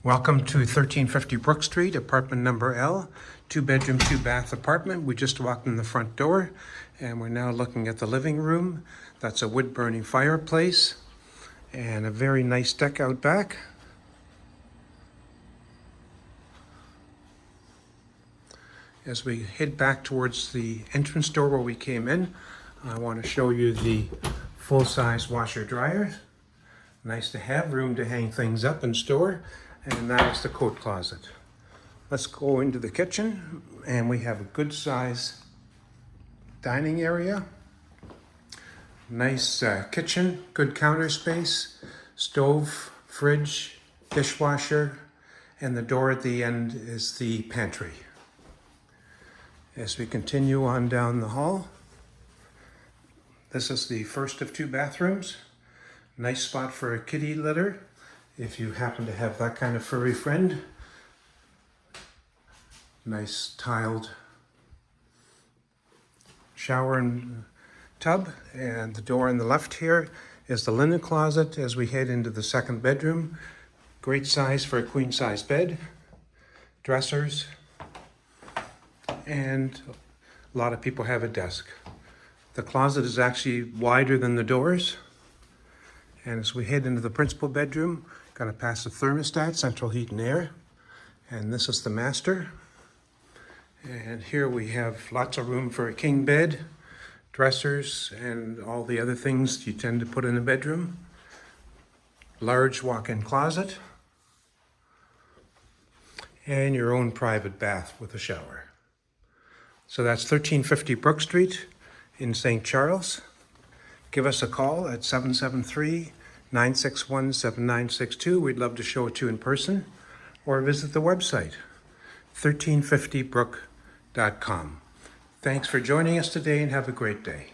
Welcome to 1350 Brook Street, apartment number L, 2-bedroom, 2-bath apartment. We just walked in the front door and we're now looking at the living room. That's a wood-burning fireplace and a very nice deck out back. As we head back towards the entrance door where we came in, I want to show you the full-size washer dryer. Nice to have, room to hang things up and store. And that is the coat closet. Let's go into the kitchen, and we have a good size dining area. Nice kitchen, good counter space, stove, fridge, dishwasher, and the door at the end is the pantry. As we continue on down the hall, this is the first of 2 bathrooms. Nice spot for a kitty litter, if you happen to have that kind of furry friend. Nice tiled shower and tub, and the door on the left here is the linen closet as we head into the 2nd bedroom. Great size for a queen size bed, dressers, and a lot of people have a desk. The closet is actually wider than the doors. And as we head into the principal bedroom, going to pass the thermostat, central heat and air. And this is the master. And here we have lots of room for a king bed, dressers, and all the other things you tend to put in a bedroom. Large walk-in closet. And your own private bath with a shower. So that's 1350 Brook Street in St. Charles. Give us a call at 773-961-7962. We'd love to show it to you in person, or visit the website, 1350brook.com. Thanks for joining us today and have a great day.